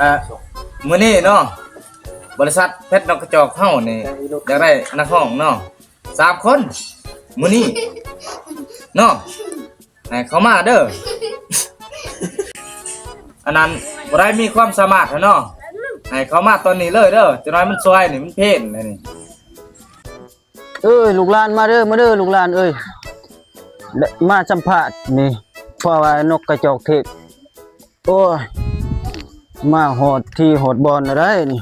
อ่ามื้อนี้เนาะบริษัทเพชรนกกระจอกเฮานี่อยากได้นักร้องเนาะ3 คนมื้อนี้เนาะให้เขามาเด้ออันนั้นบ่ได้มีความสามารถเนาะให้เขามาตอนนี้เลยเด้อจังน้อยมันซวยนี่มันเพ่นเลยนี่เอ้ยลูกหลานมาเด้อลูกหลานเอ้ยมาสัมภาษณ์นี่เพราะว่านกกระจอกเทศโอ้ยมาโหดที่โหดบอลอะไรนี่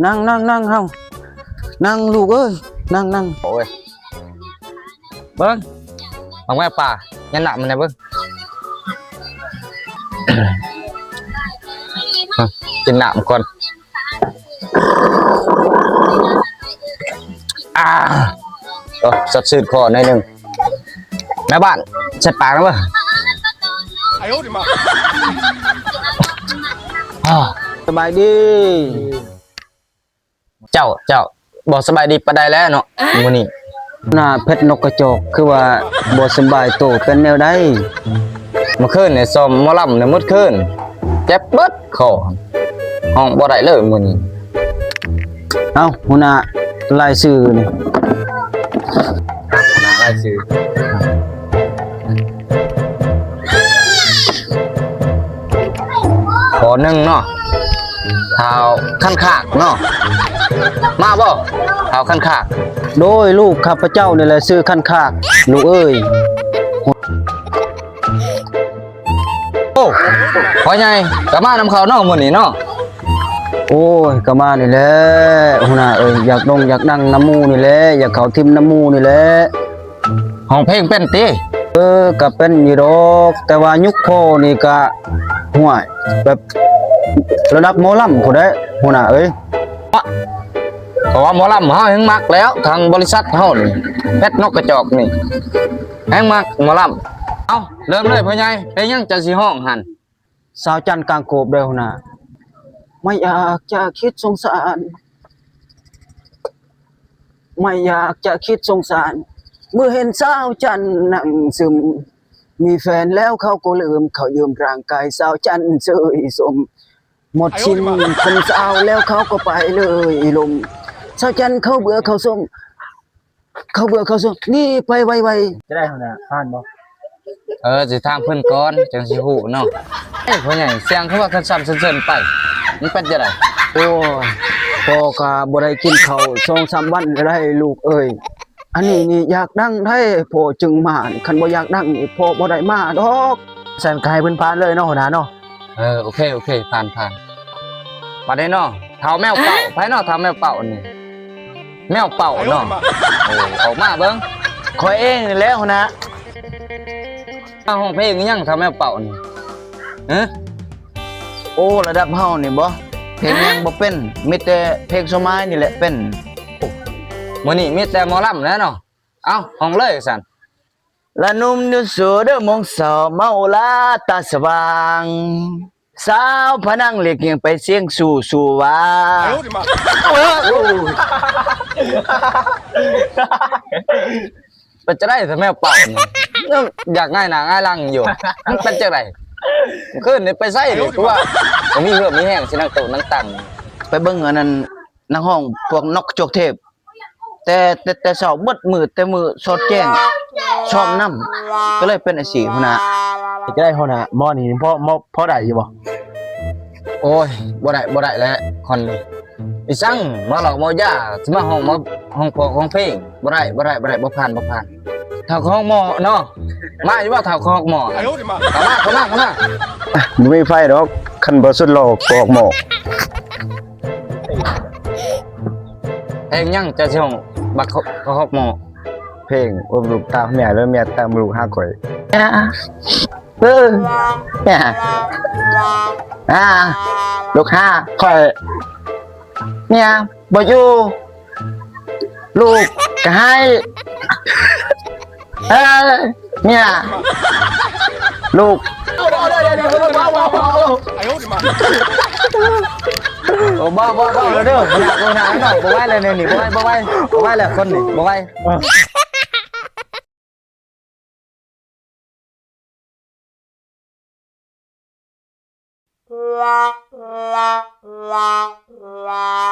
นั่งเฮานั่งลูกเอ้ยนั่งโอ้ยเบิ้งบางแม่ป่ายันหนักมันนะเบิ้งกินหนามก่อนสดชื่นคอหน่อยหนึ่งแม่บ้านใส่ปากนะเบิ้งสบายดีเจ้าบอกสบายดีปะได้แล้วเนาะมื้อนี้หน้าเพชรนกกระจอกคือว่าบ่สบายโตเป็นแนวใดเมื่อคืนเนี่ยซ้อมหมอลำเนี่ยมื้อคืนเจ็บเบิดคอห้องบ่ได้เลยมื้อนี้เอ้าหัวหน้ารายชื่อนี่รายชื่อขอหนึ่งเนาะเท้าขั้นขากเนาะมาบ่เท้าขั้นขากโดยลูกข้าพเจ้านี่แหละชื่อขั้นขากลูกเอ้ยโอ้พ่อใหญ่กลับมานำเขาเนาะมื้อนี้เนาะโอ้ยก็มานี่แหละหัวหน้าเอ้ยอยากอยากดังน้ำมูนี่แหละอยากเข้าทีมน้ำมูนี่แหละห้องเพลงเป็นติก็เป็นอยู่ดอกแต่ว่ายุคพ่อนี่ก็ห่วยแบบระดับหมอลำผู้ใดหัวหน้าเอ้ยเพราะว่าหมอลำเฮาแฮงมักแล้วทางบริษัทเฮานี่เพชรนกกระจอกนี่แฮงมักหมอลำเอ้าเริ่มเลยพ่อใหญ่เพลงยังจะสิห้องหั่นสาวจันทร์กลางโกบเด้อหัวหน้าไม่อยากจะคิดสงสารไม่อยากจะคิดสงสารเมื่อเห็นสาวจันทร์นั่งซึมมีแฟนแล้วเขาก็ลืมเขายืมร่างกายสาวจันทร์เสยสมหมดชิ้นคนสาวแล้วเขาก็ไปเลยลมสาวจันทร์เขาเบื่อเขาส้มนี่ไปไวๆจะได้เท่านั้นผ่านบ่สิทางเพิ่นก่อนจังสิฮู้เนาะพ่อใหญ่เสียงเขาว่าคันซ้ำเซินๆไปมันเป็นจังได๋โอ้ยพ่อก็บ่ได้กินข้าว2-3 วันก็ได้ลูกเอ้ยอันนี้นี่อยากดังได้พ่อจึงมาคันบ่อยากดังนี่พ่อบ่ได้มาดอกแสนกายเพิ่นผ่านเลยเนาะหัวหน้าเนาะโอเคผ่านมาได้เนาะเท้าแมวเป่าไผเนาะเท้าแมวเป่านี่แมวเป่าเนาะออกมาเบิ่งข่อยเองนี่แหละหัวหน้าห้องเพลงยังเท้าแมวเป่านี่โอ้ระดับเฮานี่บ่เพลงยังบ่เป็นมีแต่เพลงสมัยนี่แหละเป็นมื้อนี้มีแต่หมอลำแล้วเนาะเอ้าห้องเลยสั่นละนุ่มนุ่สเด้อมองสาวเมาลาตาสว่างสาวพนังเรียกเกียงไปเสียงสู่ว่าเป็นจะได้แต่แมวเป่าอยากง่ายหนาง่ายลังอยู่มันเป็นจะไรขึ้นไปใส่เลยเพราะว่าผมมีเหือบมีแห้งสินังโตนังตังไปเบิ่งอันนั้นนักห้องพวกนกจกเทพแต่เช้ามืดแต่มือสดแจ้งชอบน้ำก็เลยเป็นไอ้สีหัวหน้าจะได้หัวหน้าหม้อนี่พ่อได้อยู่บ่โอ้ยบ่ได้แล้วคนอีสั่งมาหลอกมอยาสมาห้องเพลงบ่ได้บ่ผ่านเท่าของหมอเนาะมาอยู่ว่าเท่าของหมอเข้ามาบ่มีไฟดอกคันบ่สุดโลกออกหมอกเพลงยังจะส่งบักเขาหมอเพลงอุ้มลูกตามแม่แล้วแม่ตามลูกหาข่อยเนี่ยลูกห้าข่อยเนี่ยบ่อยู่ลูกก็ให้เนี่ยลูกโอ้บ้าเลยเด้อหนักหน่อยบ่ไหวเลยนี่บ่ไหวเลยคนนี่บ่ไหว la la la la